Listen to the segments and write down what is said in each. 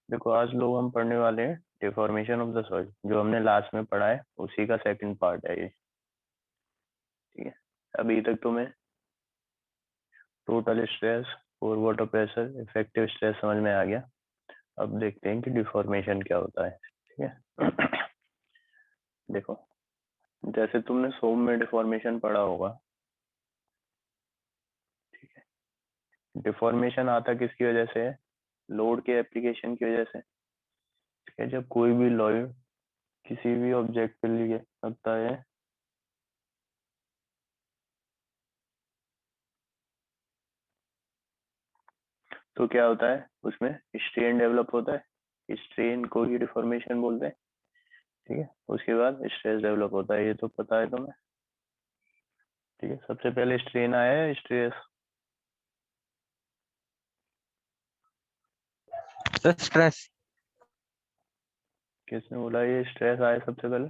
देखो आज लोग हम पढ़ने वाले हैं डिफॉर्मेशन ऑफ द सॉइल, जो हमने लास्ट में पढ़ा है उसी का सेकंड पार्ट है ये। ठीक है, अभी तक तुम्हें टोटल स्ट्रेस और वाटर प्रेशर इफेक्टिव स्ट्रेस समझ में आ गया। अब देखते हैं कि डिफॉर्मेशन क्या होता है। ठीक है देखो, जैसे तुमने सोम में डिफॉर्मेशन पढ़ा होगा। ठीक है, डिफॉर्मेशन आता किसकी वजह से है? लोड के एप्लीकेशन की वजह से। ठीक है, जब कोई भी लोड किसी भी ऑब्जेक्ट पे लिए लगता है तो क्या होता है, उसमें स्ट्रेन डेवलप होता है। स्ट्रेन को ही डिफॉर्मेशन बोलते हैं। ठीक है, उसके बाद स्ट्रेस डेवलप होता है, ये तो पता है तुम्हें। ठीक है, सबसे पहले स्ट्रेन आया है स्ट्रेस? स्ट्रेस। किसने बोला ये स्ट्रेस आया सबसे पहले?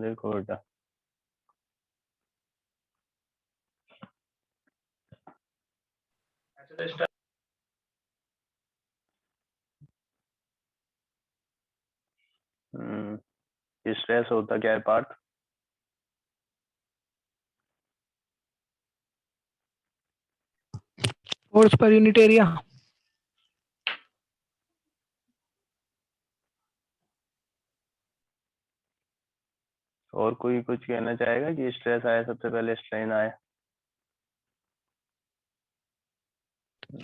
देखो बेटा, स्ट्रेस होता क्या है Parth? Force per unit area. और कोई कुछ कहना चाहेगा कि स्ट्रेस आया सबसे पहले स्ट्रेन आया?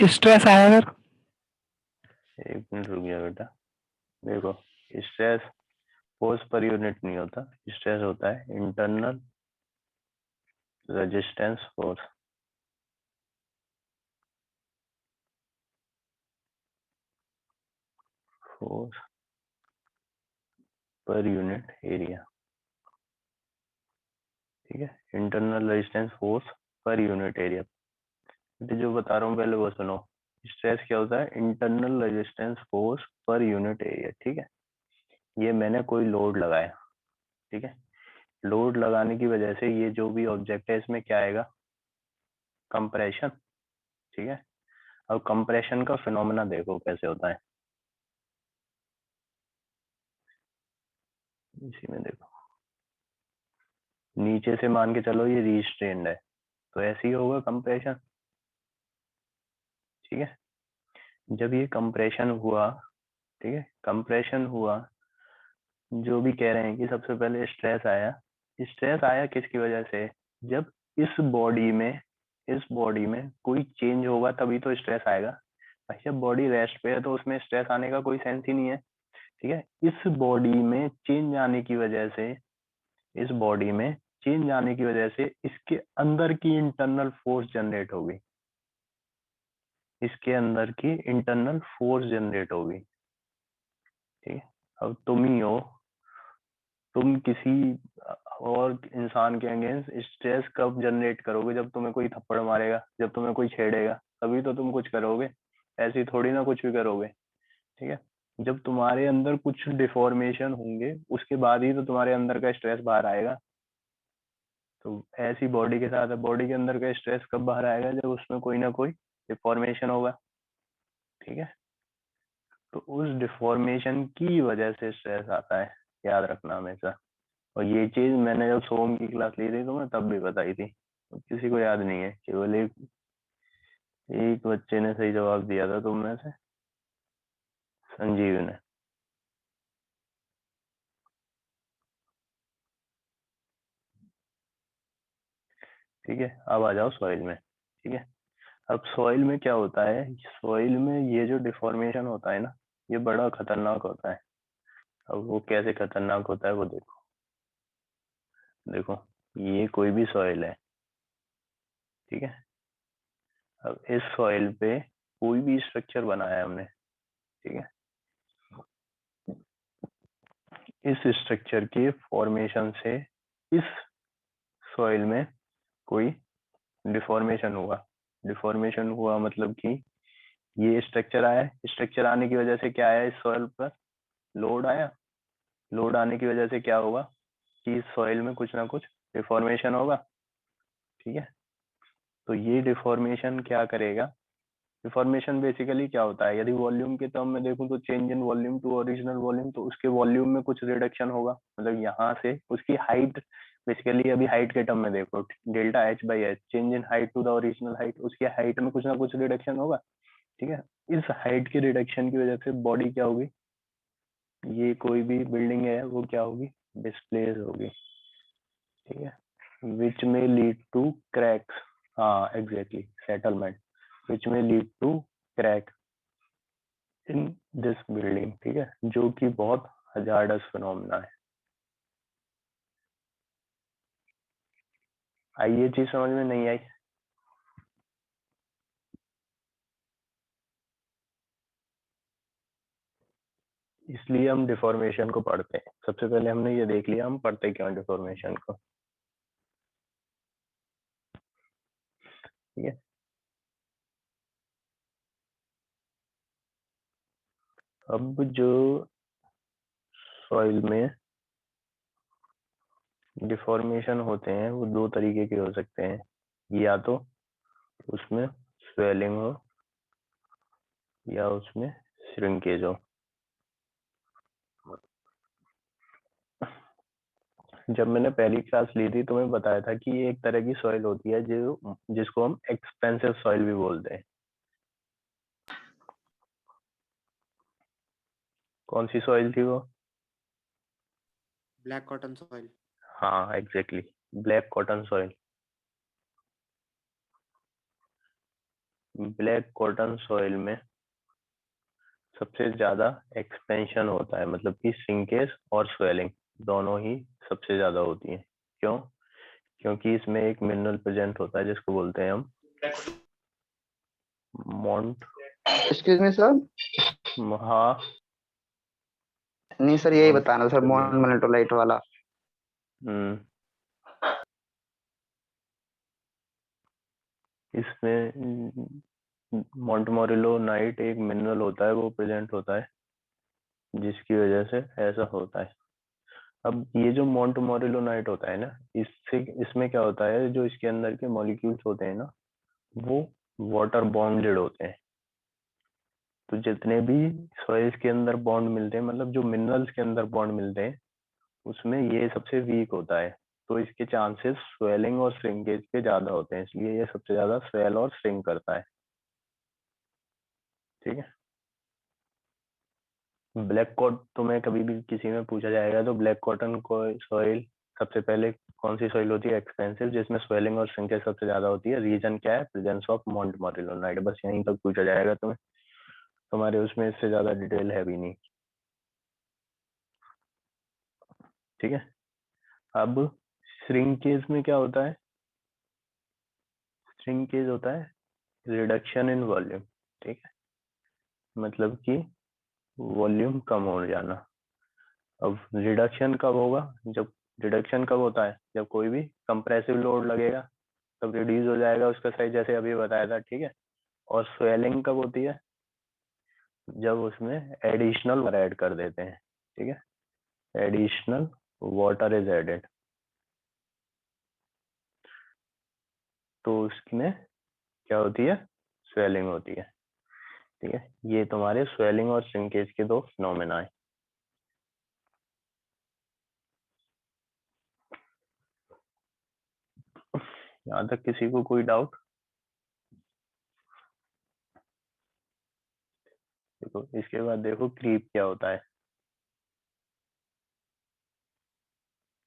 स्ट्रेस आया सर। एक मिनट रुक गया बेटा। देखो, स्ट्रेस फोर्स पर यूनिट नहीं होता, स्ट्रेस होता है internal resistance force. Force per unit area. ठीक है, internal resistance force per unit area. जो बता रहा हूँ पहले वो सुनो। स्ट्रेस क्या होता है? Internal resistance force per unit area. ठीक है, ये मैंने कोई लोड लगाया। ठीक है, लोड लगाने की वजह से ये जो भी ऑब्जेक्ट है इसमें क्या आएगा? कंप्रेशन। ठीक है, अब कंप्रेशन का फिनोमेना देखो कैसे होता है। इसी में देखो, नीचे से मान के चलो ये रीस्ट्रेन्ड है, तो ऐसे ही होगा कंप्रेशन। ठीक है, जब ये कंप्रेशन हुआ, ठीक है, कंप्रेशन हुआ, जो भी कह रहे हैं कि सबसे पहले स्ट्रेस आया। स्ट्रेस आया किसकी वजह से? जब इस बॉडी में कोई चेंज होगा तभी तो स्ट्रेस आएगा। भाई जब बॉडी रेस्ट पे है तो उसमें स्ट्रेस आने का कोई सेंस ही नहीं है। ठीक है, इस बॉडी में चेंज आने की वजह से, इस बॉडी में चेंज आने की वजह से इसके अंदर की इंटरनल फोर्स जनरेट होगी। इसके अंदर की इंटरनल फोर्स जनरेट होगी। ठीक है, अब तुम ही हो, तुम किसी और इंसान के अगेंस्ट स्ट्रेस कब जनरेट करोगे? जब तुम्हें कोई थप्पड़ मारेगा, जब तुम्हें कोई छेड़ेगा, तभी तो तुम कुछ करोगे। ऐसी थोड़ी ना कुछ भी करोगे। ठीक है, जब तुम्हारे अंदर कुछ डिफॉर्मेशन होंगे उसके बाद ही तो तुम्हारे अंदर का स्ट्रेस बाहर आएगा। तो ऐसी बॉडी के साथ है, बॉडी के अंदर का स्ट्रेस कब बाहर आएगा? जब उसमें कोई ना कोई डिफॉर्मेशन होगा। ठीक है, तो उस डिफॉर्मेशन की वजह से स्ट्रेस आता है, याद रखना हमेशा। और ये चीज मैंने जब सोम की क्लास ली थी तो मैं तब भी बताई थी, तो किसी को याद नहीं है। केवल एक बच्चे ने सही जवाब दिया था तुम में से, संजीव ने। ठीक है, अब आ जाओ सॉइल में। ठीक है, अब सॉइल में क्या होता है? सॉइल में ये जो डिफॉर्मेशन होता है ना, ये बड़ा खतरनाक होता है। अब वो कैसे खतरनाक होता है वो देखो। देखो, ये कोई भी सॉइल है। ठीक है, अब इस सॉइल पे कोई भी स्ट्रक्चर बनाया है हमने। ठीक है, इस स्ट्रक्चर के फॉर्मेशन से इस सॉइल में कोई डिफॉर्मेशन हुआ। डिफॉर्मेशन हुआ मतलब कि ये स्ट्रक्चर आया, स्ट्रक्चर आने की वजह से क्या आया, इस सॉइल पर लोड आया, लोड आने की वजह से क्या होगा कि इस सॉइल में कुछ ना कुछ डिफॉर्मेशन होगा। ठीक है, तो ये डिफॉर्मेशन क्या करेगा, डिफॉर्मेशन बेसिकली क्या होता है, यदि वॉल्यूम के टर्म में देखूं तो change in volume to original volume, तो उसके वॉल्यूम में कुछ रिडक्शन होगा, मतलब यहाँ से उसकी हाइट, बेसिकली अभी हाइट के टर्म में देखो, delta H by H, change in height to the original height, उसकी हाइट में कुछ ना कुछ रिडक्शन होगा। ठीक है, इस हाइट के रिडक्शन की वजह से बॉडी क्या होगी, ये कोई भी बिल्डिंग है वो क्या होगी, डिस्प्लेस होगी। ठीक है, which may lead to cracks, हाँ exactly, settlement, which may lead to crack in this building. ठीक है, जो कि बहुत हजार्डस फिनोमेना है। आई ये चीज समझ में नहीं आई? इसलिए हम डिफॉर्मेशन को पढ़ते हैं, सबसे पहले हमने ये देख लिया हम पढ़ते क्यों डिफॉर्मेशन को। ठीक है, अब जो सॉइल में डिफॉर्मेशन होते हैं वो दो तरीके के हो सकते हैं, या तो उसमें स्वेलिंग हो या उसमें श्रिंकेज हो। जब मैंने पहली क्लास ली थी तो मैं बताया था कि ये एक तरह की सॉइल होती है जो जिसको हम एक्सपेंसिव सॉइल भी बोलते हैं। कौन सी सॉइल थी वो? Black cotton soil. हाँ exactly, black cotton soil. Black cotton soil में सबसे ज्यादा एक्सपेंशन होता है, मतलब कि सिंकेज और स्वेलिंग दोनों ही सबसे ज्यादा होती है। क्यों? क्योंकि इसमें एक मिनरल प्रेजेंट होता है जिसको बोलते हैं हम मॉन्ट, एक्सक्यूज मी सर। हाँ नहीं सर, यही मॉन्ट बताना सर, मोनोटोलाइट वाला। हम्म, इसमें मॉन्टमोरिलो नाइट एक मिनरल होता है वो प्रेजेंट होता है जिसकी वजह से ऐसा होता है। अब ये जो मॉन्टमोरिलो नाइट होता है ना, इससे इसमें क्या होता है, जो इसके अंदर के मॉलिक्यूल्स होते हैं ना वो वाटर बॉन्डेड होते हैं। तो जितने भी सॉइल्स के अंदर बॉन्ड मिलते हैं, मतलब जो मिनरल्स के अंदर बॉन्ड मिलते हैं, उसमें ये सबसे वीक होता है, तो इसके चांसेस स्वेलिंग और श्रिंकेज के ज्यादा होते हैं, इसलिए ये सबसे ज्यादा स्वेल और श्रिंक करता है। ठीक है, ब्लैक कॉट तुम्हें कभी भी किसी में पूछा जाएगा तो ब्लैक कॉटन को सॉइल सबसे पहले कौन सी सॉइल होती है, एक्सपेंसिव, जिसमें स्वेलिंग और श्रिंकेज सबसे ज्यादा होती है, रीजन क्या है, प्रेजेंस ऑफ मॉन्टमोरिलोनाइट, बस यहीं तक पूछा जाएगा तुम्हें, तुम्हारे उसमें इससे ज्यादा डिटेल है भी नहीं। ठीक है, अब श्रिंकेज में क्या होता है, श्रिंकेज होता है रिडक्शन इन वॉल्यूम। ठीक है, मतलब कि वॉल्यूम कम हो जाना। अब रिडक्शन कब होगा, जब रिडक्शन कब होता है, जब कोई भी कंप्रेसिव लोड लगेगा तब रिड्यूस हो जाएगा उसका साइज, जैसे अभी बताया था। ठीक है, और स्वेलिंग कब होती है, जब उसमें एडिशनल वाटर ऐड कर देते हैं। ठीक है, एडिशनल वाटर इज एडेड, तो उसमें क्या होती है, स्वेलिंग होती है। ठीक है, ये तुम्हारे स्वेलिंग और श्रिंकेज के दो फिनोमेना है। यहाँ तक किसी को कोई डाउट? देखो इसके बाद देखो क्रीप क्या होता है।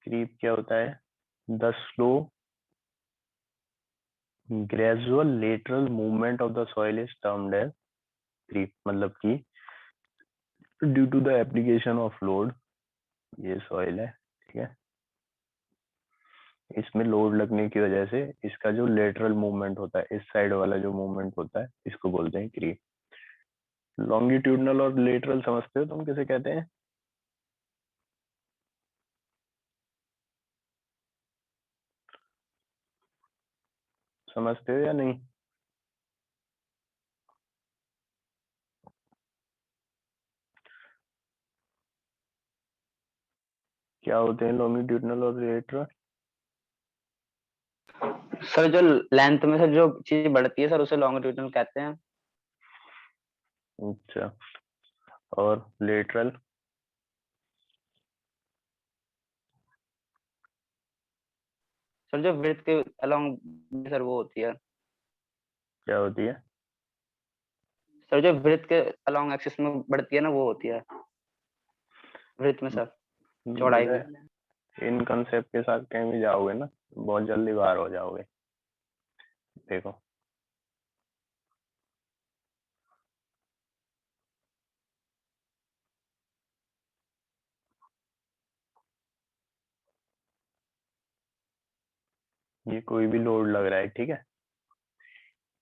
क्रीप क्या होता है, the slow gradual lateral movement of the soil is termed as creep, मतलब कि due to the application of load, ये सॉइल है। ठीक है, इसमें लोड लगने की वजह से इसका जो लेटरल मूवमेंट होता है, इस साइड वाला जो मूवमेंट होता है, इसको बोलते हैं क्रीप। लॉन्गिट्यूडनल और लेटरल समझते हो तुम किसे कहते हैं? समझते हो या नहीं? क्या होते हैं लॉन्गिट्यूडनल और लेटरल? सर जो लेंथ में सर जो चीज बढ़ती है सर उसे लॉन्गिट्यूडनल कहते हैं। अच्छा, और लेटरल? सर जो विड्थ के अलोंग सर वो होती है। क्या होती है? सर जो विड्थ के अलोंग एक्सिस में बढ़ती है ना वो होती है विड्थ में सर, चौड़ाई बेटा, में। इन कंसेप्ट के साथ कहीं भी जाओगे ना बहुत जल्दी बाहर हो जाओगे। देखो, ये कोई भी लोड लग रहा है, ठीक है?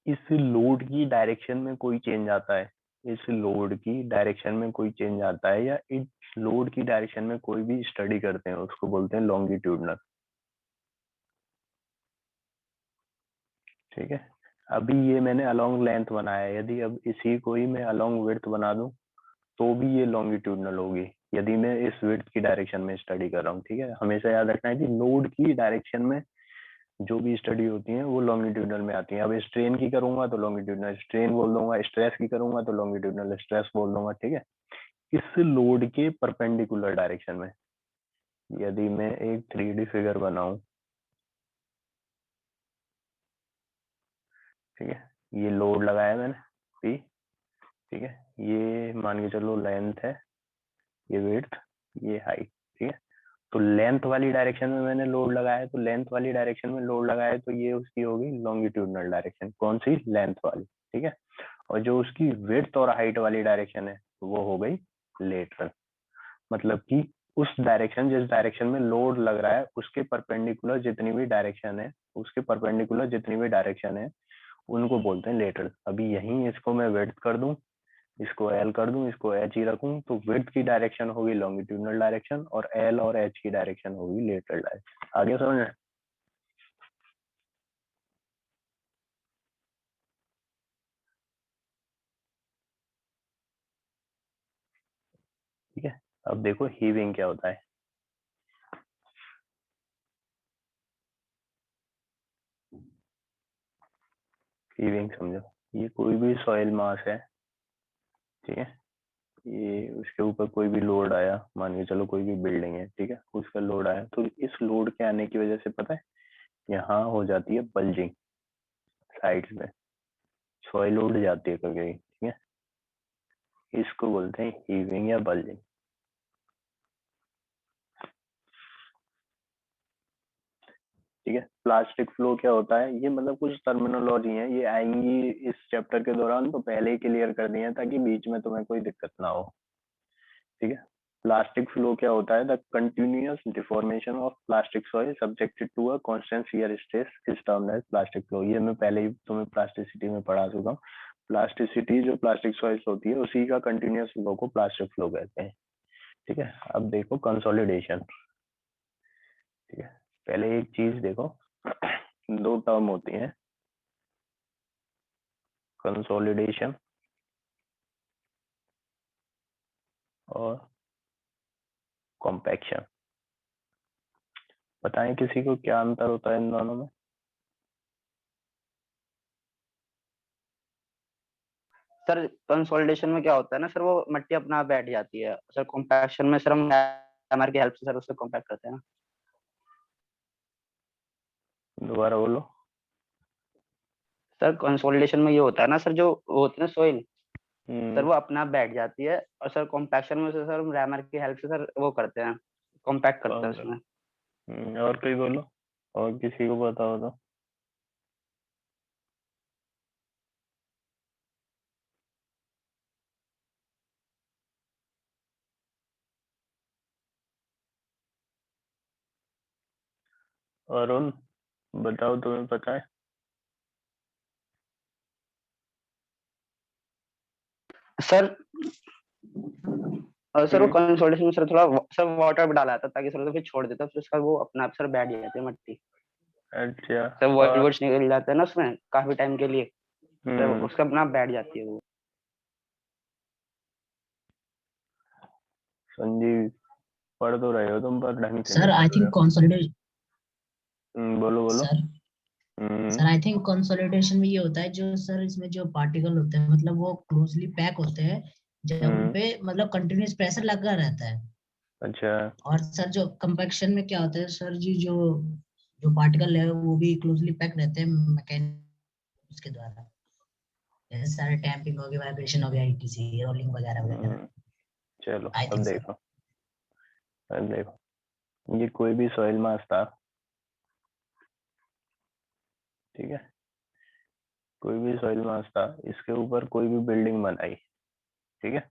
इस लोड की डायरेक्शन में कोई चेंज आता है, इस लोड की डायरेक्शन में कोई चेंज आता है, या इस लोड की डायरेक्शन में कोई भी स्टडी करते हैं, उसको बोलते हैं लॉन्गिट्यूडनल। ठीक है, अभी ये मैंने अलोंग लेंथ बनाया है, यदि अब इसी को ही मैं अलोंग विड्थ बना दूं तो भी ये लॉन्गिट्यूडनल होगी, यदि मैं इस विड्थ की डायरेक्शन में स्टडी कर रहा हूँ। ठीक है, हमेशा याद रखना है कि लोड की डायरेक्शन में जो भी स्टडी होती है वो लॉन्गिट्यूडनल में आती है। अब स्ट्रेन की करूंगा तो लॉन्गिट्यूडनल स्ट्रेन बोल दूंगा, स्ट्रेस की करूंगा तो लॉन्गिट्यूडनल स्ट्रेस बोल दूंगा। ठीक है, इस लोड के परपेंडिकुलर डायरेक्शन में यदि मैं एक 3D फिगर बनाऊं, ठीक है, ये लोड लगाया मैंने पी, ठीक है, ये मान के चलो लेंथ है, ये विड्थ, ये हाइट। ठीक है, तो लेंथ वाली डायरेक्शन में मैंने लोड लगाया है, तो लेंथ वाली डायरेक्शन में लोड लगाया है तो ये उसकी होगी लॉन्गिट्यूडनल डायरेक्शन। कौन सी? लेंथ वाली। ठीक है, और जो उसकी विड्थ और हाइट वाली डायरेक्शन है वो हो गई लेटरल। मतलब कि उस डायरेक्शन, जिस डायरेक्शन में लोड लग रहा है उसके परपेंडिकुलर जितनी भी डायरेक्शन है, उसके परपेंडिकुलर जितनी भी डायरेक्शन है उनको बोलते हैं लेटरल। अभी यहीं इसको मैं विड्थ कर दूं, इसको एल कर दूं, इसको एच ही रखूं, तो विड्थ की डायरेक्शन होगी लॉन्गिट्यूडनल डायरेक्शन और एल और एच की डायरेक्शन होगी लेटरल डायरेक्शन। आगे समझ? ठीक है, अब देखो हीविंग क्या होता है। हीविंग समझो, ये कोई भी सॉइल मास है, ठीक है, ये उसके ऊपर कोई भी लोड आया, मान के चलो कोई भी बिल्डिंग है, ठीक है, उसका लोड आया, तो इस लोड के आने की वजह से पता है यहाँ हो जाती है बल्जिंग, साइड्स में सॉइल उड़ जाती है कभी, ठीक है, इसको बोलते हैं हीविंग या बल्जिंग। ठीक है, प्लास्टिक फ्लो क्या होता है, ये मतलब कुछ टर्मिनोलॉजी है, ये आएंगी इस चैप्टर के दौरान, तो पहले ही क्लियर कर दिए ताकि बीच में तुम्हें कोई दिक्कत ना हो। ठीक है, प्लास्टिक फ्लो क्या होता है? The continuous deformation of plastic soil subjected to a constant shear stress is termed as plastic flow. ये मैं पहले ही तुम्हें प्लास्टिसिटी में पढ़ा चुका हूँ। प्लास्टिसिटी जो प्लास्टिक सॉइल्स होती है उसी का कंटिन्यूअस फ्लो को प्लास्टिक फ्लो कहते हैं। ठीक है, अब देखो कंसोलिडेशन। ठीक है, पहले एक चीज देखो, दो टर्म होती हैं, कंसोलिडेशन और कॉम्पैक्शन। बताएं किसी को क्या अंतर होता है इन दोनों में? सर कंसोलिडेशन में क्या होता है ना सर, वो मिट्टी अपना आप बैठ जाती है। सर कॉम्पैक्शन में सर हम हैमर की हेल्प से सर उसे कॉम्पैक्ट करते हैं ना। दोबारा बोलो। सर कंसोलिडेशन में ये होता है ना सर, जो वो होती है ना सॉइल, सर हम्म। वो अपने आप बैठ जाती है। और सर कॉम्पैक्शन में से सर हम रैमर की हेल्प से सर वो करते हैं, कॉम्पैक्ट करते हैं और उसमें। और कोई बोलो, और किसी को बताओ तो। अरुण, बताओ तुम्हें पता है? सर और सर वो हम्म। कंसोलिडेशन में सर थोड़ा सर वाटर भी डाला था ताकि सर तो फिर छोड़ देता, फिर उसका वो अपने आप सर बैठ जाती है मिट्टी। अच्छा। सर वॉइड और वर्ड्स निकल जाते हैं ना उसमें काफी टाइम के लिए, सर हम्म, उसका अपना आप बैठ जाती है वो। संजीव, पढ़ तो रहे हो तुम, पर ढंग से सर नहीं आई पढ़ रहे थिंक हो। कंसोलिडेशन बोलो बोलो। Sir hmm sir I think consolidation में ये होता है जो सर इसमें जो पार्टिकल होते हैं मतलब वो क्लोजली पैक होते हैं जब हम्म, उनपे मतलब कंटिन्यूअस प्रेशर लगा रहता है। अच्छा और सर जो कंपैक्शन में क्या होता है सर जी जो जो पार्टिकल है वो भी क्लोजली पैक रहते हैं मैकेनिक्स के द्वारा, जैसे सारे टैंपिंग हो गया, वाइब्रेशन हो गया, ईटीसी रोलिंग वगैरह वगैरह। चलो आई अब थिंक सर। देखो, अब देखो, ये कोई भी सॉइल मास था, ठीक है, कोई भी सॉइल मास था, इसके ऊपर कोई भी बिल्डिंग बनाई, ठीक है,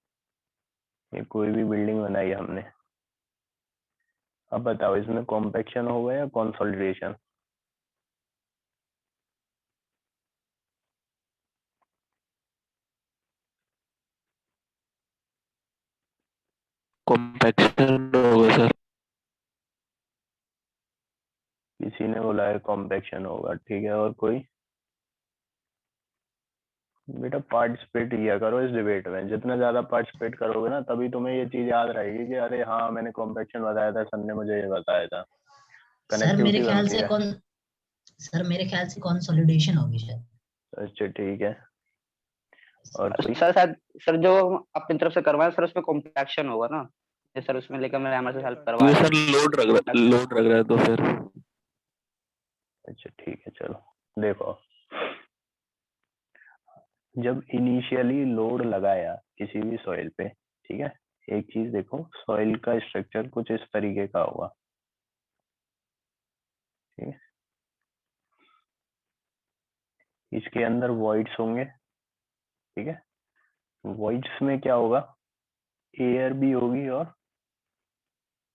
ये कोई भी बिल्डिंग बनाई हमने। अब बताओ इसमें कॉम्पैक्शन होगा या कंसोलिडेशन? कॉम्पैक्शन होगा सर। किसी ने बोला है कॉम्पैक्शन होगा, ठीक है, और कोई? बेटा पार्टिसिपेट किया करो इस डिबेट में, जितना ज्यादा पार्टिसिपेट करोगे ना तभी तुम्हें ये चीज याद रहेगी कि अरे हाँ मैंने कॉम्पैक्शन बताया था, सर ने मुझे ये बताया था, सर मेरे कनेक्टिविटी ख्याल बनती से है। कौन सर मेरे ख्याल से कंसोलिडेशन होगी शायद। अच्छा ठीक है, और कोई? सर शायद सर जो अपनी तरफ से करवाए सर उसमें कॉम्पैक्शन होगा ना, ये सर उसमें लेकर मैं हमारे से हेल्प करवा ये रहे सर लोड लग रहा है तो फिर। अच्छा ठीक है, चलो देखो, जब इनिशियली लोड लगाया किसी भी सॉइल पे, ठीक है, एक चीज देखो, सॉइल का स्ट्रक्चर कुछ इस तरीके का होगा, ठीक है, इसके अंदर वॉइड्स होंगे, ठीक है, वॉइड्स में क्या होगा, एयर भी होगी और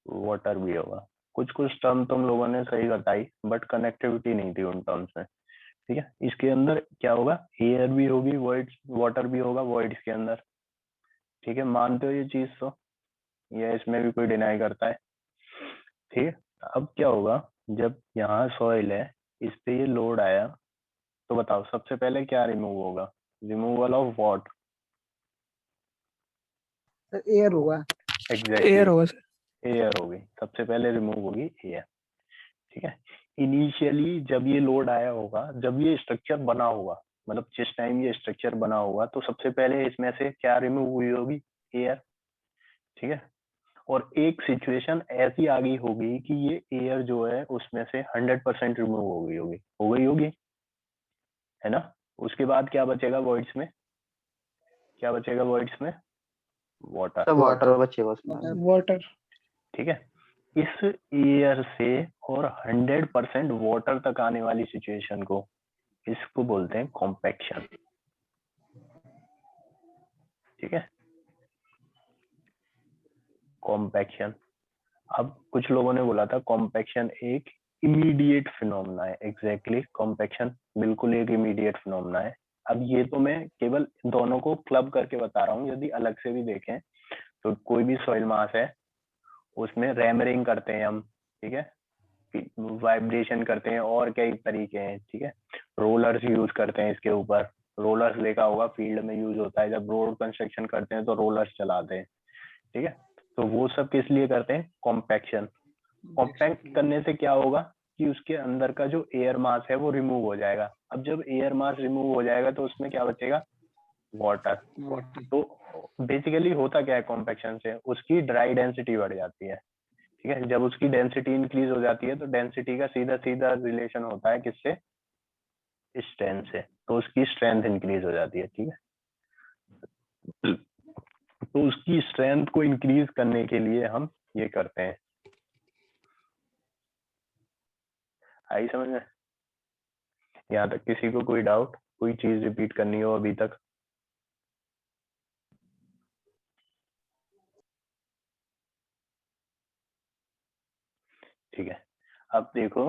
वाटर भी होगा। कुछ कुछ टर्म तुम लोगों ने सही बताई, बट कनेक्टिविटी नहीं थी उन टर्म्स में, ठीक है। इसके अंदर क्या होगा, एयर भी होगी, वॉइड्स, वाटर भी होगा वॉइड्स के अंदर, ठीक है, मानते हो ये चीज तो, या इसमें भी कोई डिनाई करता है? ठीक है, अब क्या होगा, जब यहाँ सॉइल है, इस पे ये लोड आया, तो बताओ सबसे पहले क्या रिमूव होगा, रिमूवल ऑफ व्हाट? एयर होगा। एग्जैक्टली, एयर होगा सर। एयर होगी, सबसे पहले रिमूव होगी एयर, ठीक है। इनिशियली जब ये लोड आया होगा, जब ये स्ट्रक्चर बना होगा, मतलब जिस टाइम ये स्ट्रक्चर बना होगा, तो सबसे पहले इसमें से क्या रिमूव हुई होगी, एयर, ठीक है। और एक सिचुएशन ऐसी आ गई होगी कि ये एयर जो है उसमें से 100% रिमूव हो गई होगी, है ना। उसके बाद क्या बचेगा वॉइड्स में, क्या बचेगा वॉइड्स में? वाटर, सब वाटर बचेगा उसमें। वाटर। ठीक है। इस एयर से और 100% वाटर तक आने वाली सिचुएशन को, इसको बोलते हैं कॉम्पैक्शन, ठीक है, कॉम्पैक्शन। अब कुछ लोगों ने बोला था कॉम्पैक्शन एक इमीडिएट फिनोमेना है, एग्जैक्टली कॉम्पैक्शन बिल्कुल एक इमीडिएट फिनोमेना है। अब ये तो मैं केवल दोनों को क्लब करके बता रहा हूँ, यदि अलग से भी देखें तो कोई भी सॉइल मास है, उसमें रैमरिंग करते हैं हम, ठीक है, वाइब्रेशन करते हैं, और कई तरीके हैं, ठीक है, रोलर्स यूज करते हैं इसके ऊपर, रोलर्स देखा होगा फील्ड में यूज होता है, जब रोड कंस्ट्रक्शन करते हैं तो रोलर्स चलाते हैं, ठीक है। तो वो सब किस लिए करते हैं, कॉम्पैक्शन। कॉम्पैक्ट करने से क्या होगा कि उसके अंदर का जो एयर मास है वो रिमूव हो जाएगा। अब जब एयर मास रिमूव हो जाएगा तो उसमें क्या बचेगा, वाटर। तो बेसिकली होता क्या है कॉम्पैक्शन से, उसकी ड्राई डेंसिटी बढ़ जाती है, ठीक है। जब उसकी डेंसिटी इंक्रीज हो जाती है तो डेंसिटी का सीधा सीधा रिलेशन होता है किससे, स्ट्रेंथ से, तो उसकी स्ट्रेंथ इंक्रीज हो जाती है, ठीक है। तो उसकी स्ट्रेंथ को इंक्रीज करने के लिए हम ये करते हैं। आई समझ में? यहाँ तक किसी को कोई डाउट, कोई चीज रिपीट करनी हो अभी तक? ठीक है, अब देखो,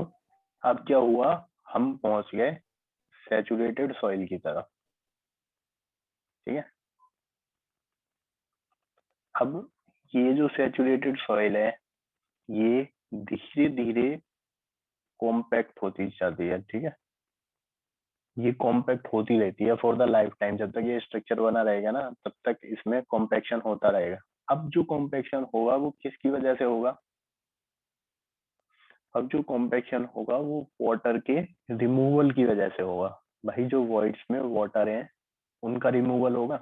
अब क्या हुआ, हम पहुंच गए सैचुरेटेड सॉइल की तरफ, ठीक है। अब ये जो सैचुरेटेड सॉइल है, ये धीरे धीरे कॉम्पैक्ट होती जाती है, ठीक है, ये कॉम्पैक्ट होती रहती है फॉर द लाइफ टाइम, जब तक ये स्ट्रक्चर बना रहेगा ना तब तक इसमें कॉम्पैक्शन होता रहेगा। अब जो कॉम्पैक्शन होगा वो किसकी वजह से होगा, अब जो कॉम्पैक्शन होगा वो वाटर के रिमूवल की वजह से होगा। भाई जो वॉइड्स में वाटर है उनका रिमूवल होगा,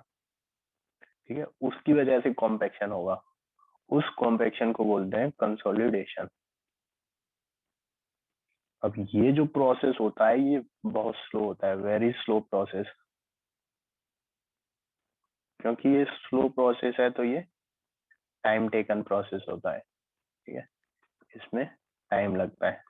ठीक है, उसकी वजह से कॉम्पैक्शन होगा। उस कॉम्पैक्शन को बोलते हैं कंसोलिडेशन। अब ये जो प्रोसेस होता है ये बहुत स्लो होता है, वेरी स्लो प्रोसेस। क्योंकि ये स्लो प्रोसेस है तो ये टाइम टेकन प्रोसेस होता है, ठीक है, इसमें टाइम लगता है।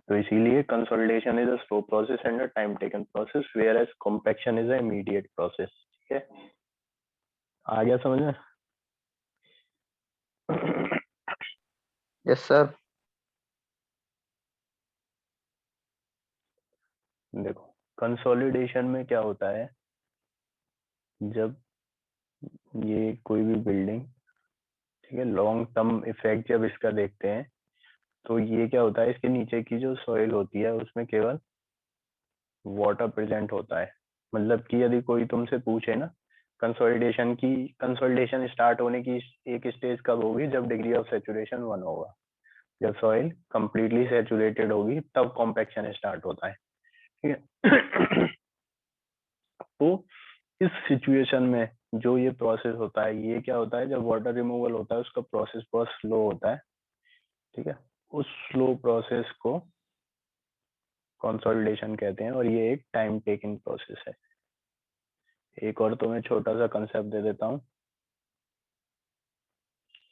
तो इसीलिए consolidation is a slow process and a time taken process, whereas compaction is a immediate process. ठीक है, आ गया समझ में? Yes sir. देखो कंसोलिडेशन में क्या होता है, जब ये कोई भी बिल्डिंग, ठीक है, लॉन्ग टर्म इफेक्ट जब इसका देखते हैं तो ये क्या होता है, इसके नीचे की जो सॉइल होती है उसमें केवल वाटर प्रेजेंट होता है। मतलब कि यदि कोई तुमसे पूछे ना कंसोलिडेशन स्टार्ट होने की एक स्टेज कब होगी, जब डिग्री ऑफ सैचुरेशन 1 होगा, जब सॉइल कंप्लीटली सैचुरेटेड होगी तब कॉम्पैक्शन स्टार्ट होता है, ठीक है। तो इस सिचुएशन में जो ये प्रोसेस होता है, ये क्या होता है, जब वाटर रिमूवल होता है उसका प्रोसेस बहुत स्लो होता है, ठीक है, उस स्लो प्रोसेस को कंसोलिडेशन कहते हैं और ये एक टाइम टेकिंग प्रोसेस है। एक और तो मैं छोटा सा कंसेप्ट दे देता हूँ,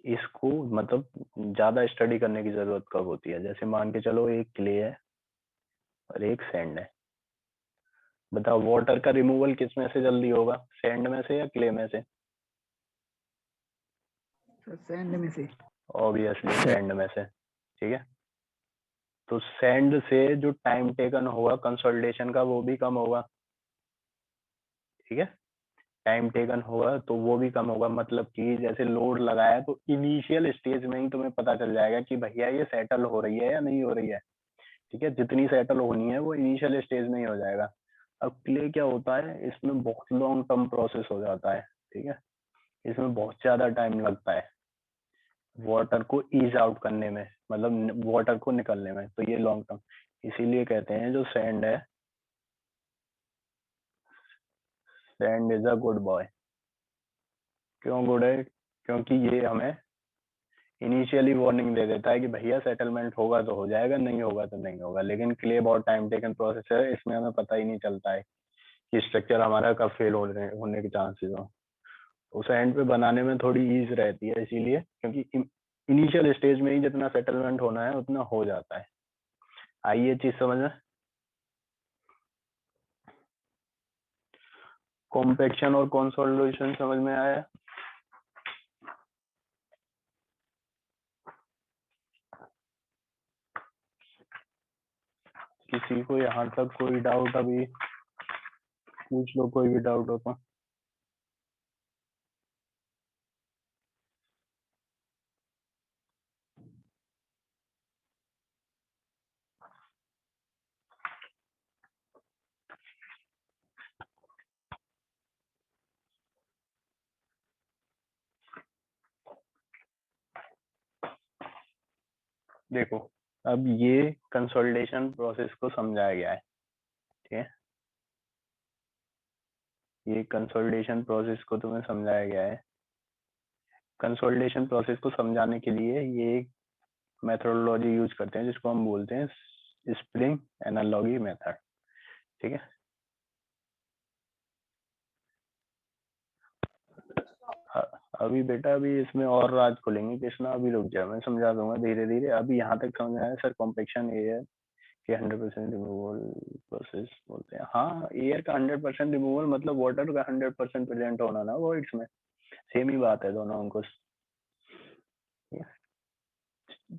इसको मतलब ज्यादा स्टडी करने की जरूरत कब होती है, जैसे मान के चलो एक क्ले है और एक सैंड है, बताओ वाटर का रिमूवल किस में से जल्दी होगा, सैंड में से या क्ले में से? सैंड में से। ऑब्वियसली सैंड में से, ठीक है। तो सैंड से जो टाइम टेकन होगा कंसोलिडेशन का वो भी कम होगा, ठीक है, टाइम टेकन होगा तो वो भी कम होगा। मतलब कि जैसे लोड लगाया तो इनिशियल स्टेज में ही तुम्हें पता चल जाएगा कि भैया ये सेटल हो रही है या नहीं हो रही है, ठीक है, जितनी सेटल होनी है वो इनिशियल स्टेज में ही हो जाएगा। अब क्ले क्या होता है, इसमें बहुत लॉन्ग टर्म प्रोसेस हो जाता है, ठीक है, इसमें बहुत ज्यादा टाइम लगता है वाटर को ईज आउट करने में, मतलब वाटर को निकलने में, तो ये लॉन्ग टर्म। इसीलिए कहते हैं जो सैंड है, sand is a good boy. क्यों गुड है? क्योंकि ये हमें इनिशियली वार्निंग दे देता है कि भैया सेटलमेंट होगा तो हो जाएगा, नहीं होगा तो नहीं होगा। लेकिन क्ले बहुत टाइम टेकन प्रोसेस है, इसमें हमें पता ही नहीं चलता है कि स्ट्रक्चर हमारा कब फेल होने के चांसेस हो। उस एंड पे बनाने में थोड़ी ईज रहती है, इसीलिए क्योंकि इनिशियल स्टेज में ही जितना सेटलमेंट होना है उतना हो जाता है। आइए चीज समझ में, कॉम्पैक्शन और कंसोलिडेशन समझ में आया? किसी को यहाँ तक कोई डाउट? अभी पूछ लो कोई भी डाउट हो तो। देखो अब ये कंसोलिडेशन प्रोसेस को समझाया गया है, ठीक है, ये कंसोलिडेशन प्रोसेस को तुम्हें समझाया गया है। कंसोलिडेशन प्रोसेस को समझाने के लिए ये एक मेथोडोलॉजी यूज करते हैं जिसको हम बोलते हैं स्प्रिंग एनालॉजी मेथड, ठीक है। अभी बेटा अभी इसमें और राज खुलेंगे कृष्णा, अभी रुक जाए, मैं समझा दूंगा धीरे धीरे। अभी यहाँ तक समझ आया सर, कॉम्पैक्शन एयर के 100% रिमूवल प्रोसेस बोलते हैं। हाँ, एयर का 100% रिमूवल मतलब वाटर का 100% प्रेजेंट होना ना वॉइड्स में, सेम ही बात है दोनों अंकुश।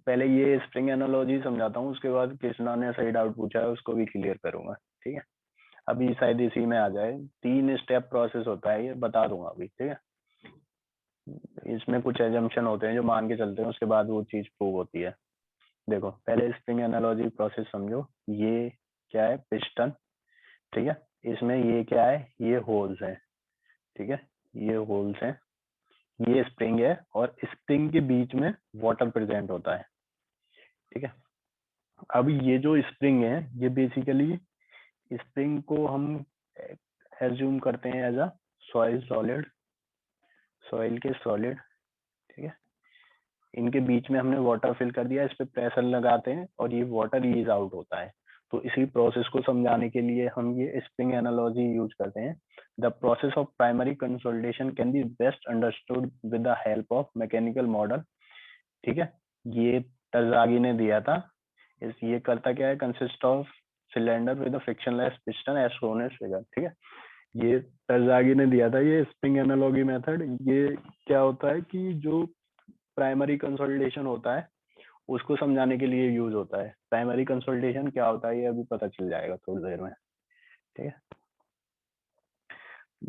पहले ये स्प्रिंग एनालॉजी समझाता हूँ, उसके बाद कृष्णा ने सही डाउट पूछा है उसको भी क्लियर करूंगा, ठीक है। अभी शायद इसी में आ जाए, 3 स्टेप प्रोसेस होता है ये, बता दूंगा अभी, ठीक है। इसमें कुछ एजम्पशन होते हैं जो मान के चलते हैं, उसके बाद वो चीज प्रूव होती है। देखो पहले स्प्रिंग एनालॉजी प्रोसेस समझो, ये क्या है, पिस्टन, ठीक है, इसमें ये क्या है, ये होल्स हैं, ठीक है, ये होल्स हैं, ये स्प्रिंग है और स्प्रिंग के बीच में वाटर प्रेजेंट होता है, ठीक है। अब ये जो स्प्रिंग है ये बेसिकली स्प्रिंग को हम एज्यूम करते हैं as a soil solid, soil के सॉलिड, ठीक है। इनके बीच में हमने वाटर फिल कर दिया, इस पे प्रेशर लगाते हैं और ये वाटर लीज आउट होता है। तो इसी प्रोसेस को समझाने के लिए हम ये स्प्रिंग एनालॉजी यूज करते हैं। The process of primary consolidation can be best understood with the help of mechanical model, ठीक है। ये तरजागी ने दिया था। ये करता क्या है, consist of cylinder with a frictionless piston as shown in figure, ठीक है। ये तरजागी ने दिया था ये स्प्रिंग एनालॉजी मेथड। ये क्या होता है कि जो प्राइमरी कंसोलिडेशन होता है उसको समझाने के लिए यूज होता है। प्राइमरी कंसोलिडेशन क्या होता है ये अभी पता चल जाएगा थोड़ी देर में, ठीक है।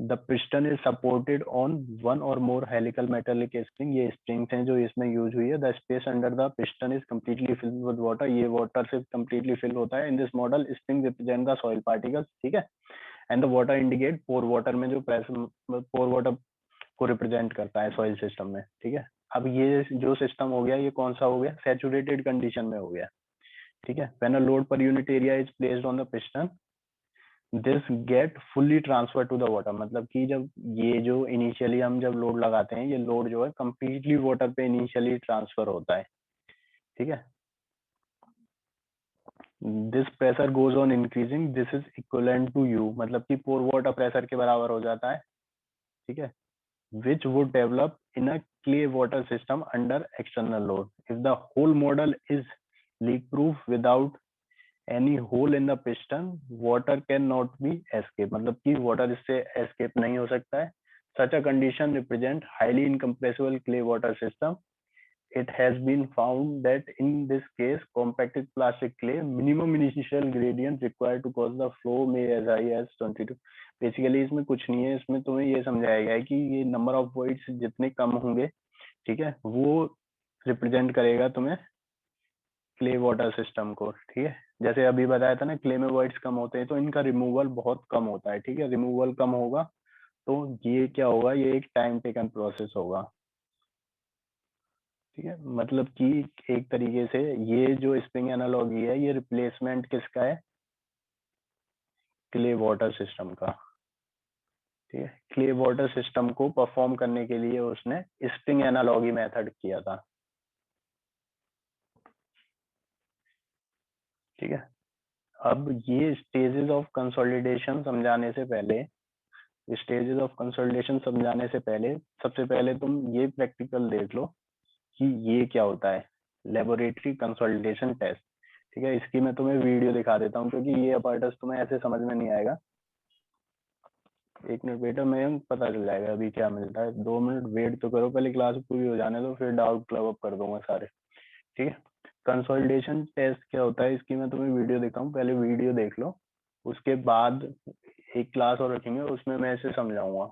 The piston is supported on one or more helical metallic spring, ये स्प्रिंग्स हैं जो इसमें यूज हुई है। The space under the piston is completely filled with water, ये वाटर से कम्प्लीटली फिल होता है। In this model spring represent the soil particles, ठीक है। And the water indicate pore water में जो पोर वाटर को रिप्रेजेंट करता है सॉइल सिस्टम में, ठीक है। अब ये जो सिस्टम हो गया ये कौन सा हो गया, सैचुरेटेड कंडीशन में हो गया, ठीक है। When a load per unit area is placed on the piston this get fully transfer to the water, मतलब कि जब ये जो इनिशियली हम जब लोड लगाते हैं ये लोड जो है कंप्लीटली वाटर पे इनिशियली ट्रांसफर होता है, ठीक है। This pressure goes on increasing, this is equivalent to u, मतलब कि पोर वाटर प्रेशर के बराबर हो जाता है, ठीक है। which would develop in a clay water system under external load. If the whole model is leak proof without any hole in the piston, water cannot be escape, मतलब कि water इससे escape नहीं हो सकता है। Such a condition represent highly incompressible clay water system. It has been found that in this case compacted plastic clay minimum initial gradient required to cause the flow may as high as 22। Basically इसमें कुछ नहीं है, इसमें तुम्हें ये समझाया गया है कि ये नंबर ऑफ वॉइड्स जितने कम होंगे, ठीक है, वो रिप्रेजेंट करेगा तुम्हें क्ले वाटर सिस्टम को, ठीक है। जैसे अभी बताया था ना क्ले में वॉइड्स कम होते हैं तो इनका रिमूवल बहुत कम होता है, ठीक है। रिमूवल कम होगा तो ये क्या होगा, ये एक टाइम टेकन प्रोसेस होगा, ठीक है। मतलब कि एक तरीके से ये जो स्प्रिंग एनालॉजी है ये रिप्लेसमेंट किसका है, क्ले वाटर सिस्टम का, ठीक है। क्ले वाटर सिस्टम को परफॉर्म करने के लिए उसने स्प्रिंग एनालॉजी मेथड किया था, ठीक है। अब ये स्टेजेस ऑफ कंसोलिडेशन समझाने से पहले, स्टेजेस ऑफ कंसोलिडेशन समझाने से पहले सबसे पहले तुम ये प्रैक्टिकल देख लो कि ये क्या होता है, लेबोरेटरी कंसोलिडेशन टेस्ट, ठीक है। इसकी मैं तुम्हें वीडियो दिखा देता हूँ क्योंकि ये अपार्टस तुम्हें ऐसे समझ में नहीं आएगा। एक मिनट बेटा, मैं पता चल जाएगा अभी क्या मिलता है, 2 मिनट वेट तो करो, पहले क्लास पूरी हो जाने दो फिर डाउट क्लब अप कर दूंगा सारे, ठीक है। कंसोलिडेशन टेस्ट क्या होता है इसकी मैं तुम्हें वीडियो दिखाऊं, पहले वीडियो देख लो, उसके बाद एक क्लास और रखेंगे उसमें मैं इसे समझाऊंगा।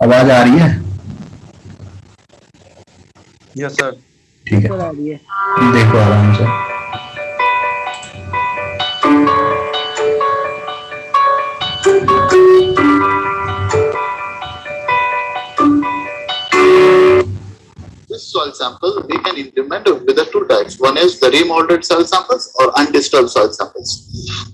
आवाज आ रही है? Yes sir. ठीक है, आ रही है। देखो आराम से। This soil sample we can implement with the two types. One is the remolded soil samples or undisturbed soil samples.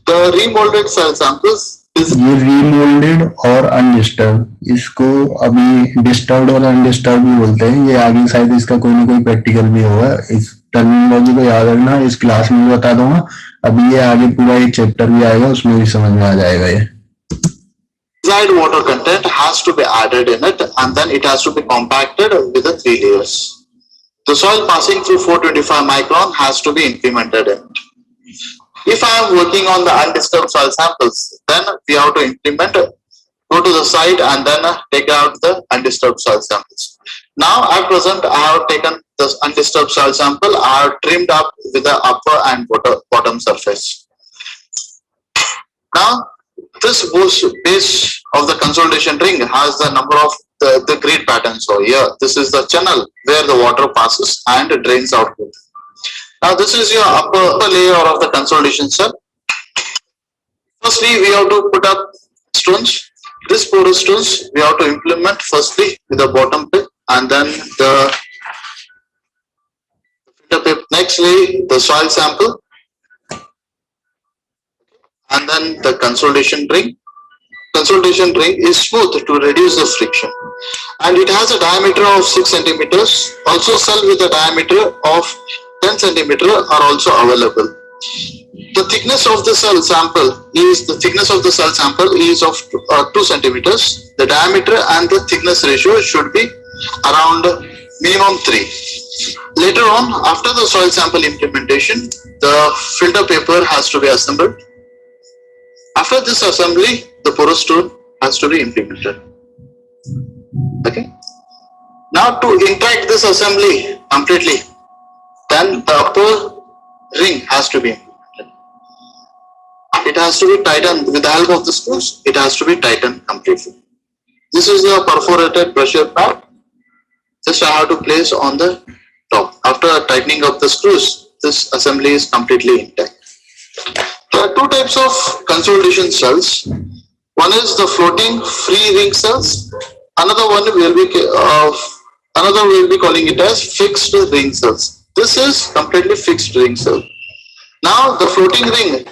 The remolded soil samples is ये रीमोल्डेड और अनडिस्टर्ब, इसको अभी डिस्टर्ब और अनडिस्टर्ब भी बोलते हैं। ये आगे शायद इसका कोई ना कोई प्रैक्टिकल भी होगा, इस टर्मिनोलॉजी को याद रखना, इस क्लास में भी बता दूंगा। अभी ये आगे पूरा एक चैप्टर भी आएगा उसमें भी समझ में आ जाएगा। ये desired water content has to be added in it and then it has to be compacted with the 3 layers. The soil passing through 425 micron has to be implemented in it. If I am working on the undisturbed soil samples, then we have to implement, go to the site and then take out the undisturbed soil samples. Now at present I have taken the undisturbed soil sample, I have trimmed up with the upper and bottom surface. Now this base of the consolidation ring has the number of the grid patterns over here. This is the channel where the water passes and drains outward. Now this is your upper layer of the consolidation cell. Firstly, we have to put up stones. This porous stones we have to implement firstly with the bottom pit and then the filter pip. Nextly, the soil sample and then the consolidation ring. Consolidation ring is smooth to reduce the friction and it has a diameter of 6 centimeters. Also cell with a diameter of 10 centimeter are also available. The thickness of the cell sample is of 2 centimeters. The diameter and the thickness ratio should be around minimum 3. Later on, after the soil sample implementation, the filter paper has to be assembled. After this assembly, the porous stone has to be implemented. Okay. Now to interact this assembly completely, then the upper ring has to be implemented. It has to be tightened with the help of the screws. It has to be tightened completely. This is the perforated pressure pad. Just I have to place on the top. After tightening of the screws, this assembly is completely intact. There are two types of consolidation cells. One is the floating free ring cells. Another one will be calling it as fixed ring cells. This is completely fixed ring cell. Now the floating ring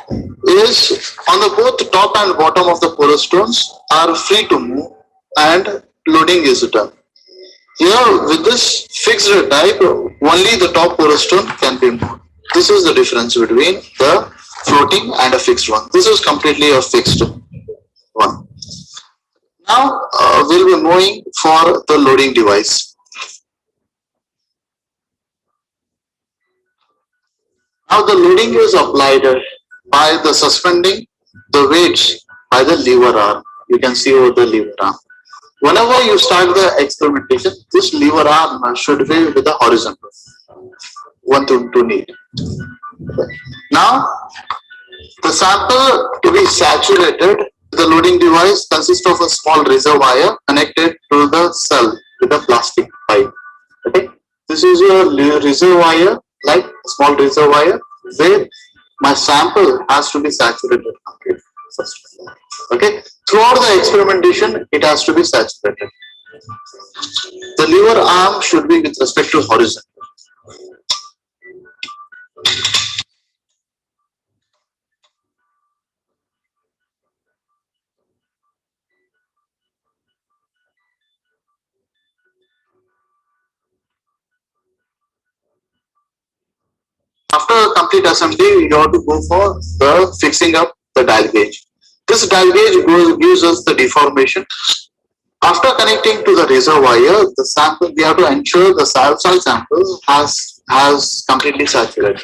is on the both top and bottom of the porous stones are free to move and loading is done. Here with this fixed type, only the top porous stone can be moved. This is the difference between the floating and a fixed one. This is completely a fixed one. Now we'll be moving for the loading device. Now the loading is applied by the suspending the weights by the lever arm. You can see over the lever arm. Whenever you start the experimentation, this lever arm should be with the horizontal. One to need. Now the sample to be saturated, the loading device consists of a small reservoir connected to the cell with a plastic pipe. Okay, this is your reservoir, like small reservoir, where my sample has to be saturated completely. Okay, throughout the experimentation, it has to be saturated. The lever arm should be with respect to horizontal. After complete assembly, you have to go for the fixing up the dial gauge. This dial gauge gives us the deformation. After connecting to the reservoir, the sample, we have to ensure the soil sample has completely saturated.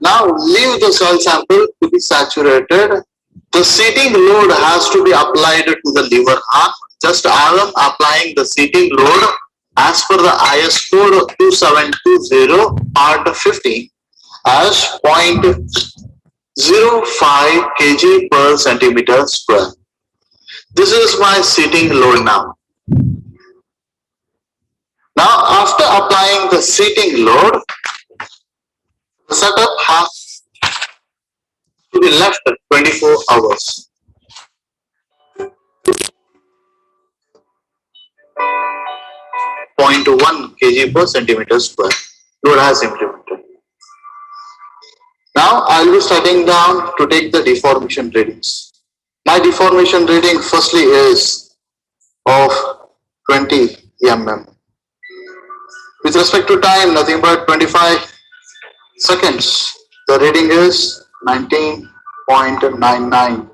Now leave the soil sample to be saturated. The seating load has to be applied to the lever arm. Just I am applying the seating load as per the IS code 2720 part 15 as 0.05 kg per centimeter square. This is my seating load now. Now after applying the seating load, the setup has to be left at 24 hours. .1 kg per centimeter square. Load has implemented. Now I will be starting down to take the deformation readings. My deformation reading firstly is of 20 mm. With respect to time, nothing but 25 seconds. The reading is 19.99.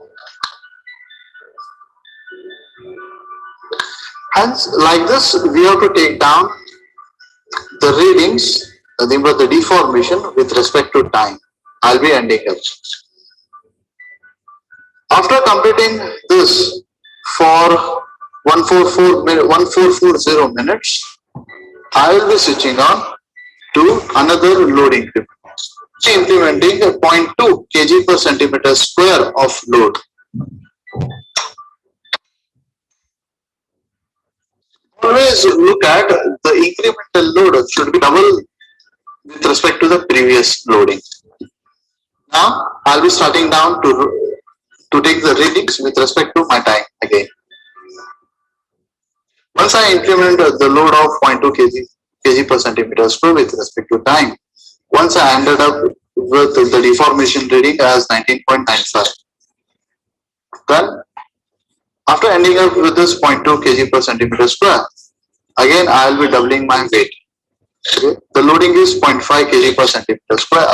Hence, like this, we have to take down the readings, nothing but the deformation with respect to time. I'll be ending up. After completing this for 1440 minutes, I will be switching on to another loading clip. Implementing a 0.2 kg per centimeter square of load. Always look at the incremental load should be double with respect to the previous loading. Now I'll be starting down to take the readings with respect to my time again. Once I implement the load of 0.2 kg per centimeter square with respect to time, once I ended up with the deformation reading as 19.95. Then after ending up with this 0.2 kg per centimeter square, again I will be doubling my weight. Okay. The loading is 0.5 kg per centimeter square.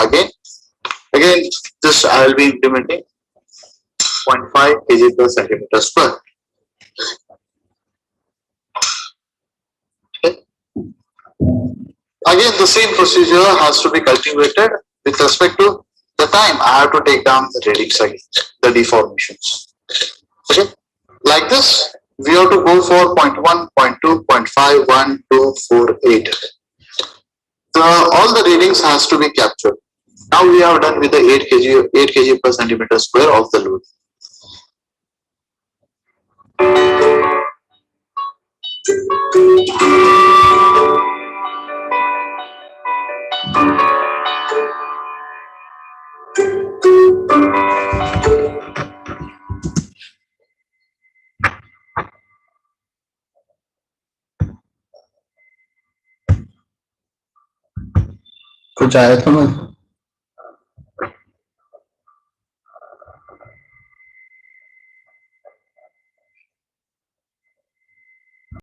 Again this I will be implementing 0.5 kg per centimeter square. Okay. Again the same procedure has to be cultivated with respect to the time I have to take down the readings again, the deformations. Okay. Like this, we have to go for 0.1, 0.2, 0.5, 1, 2, 4, 8. All the readings has to be captured. Now we have done with the 8 kg per centimeter square of the load. कुछ आया तो ना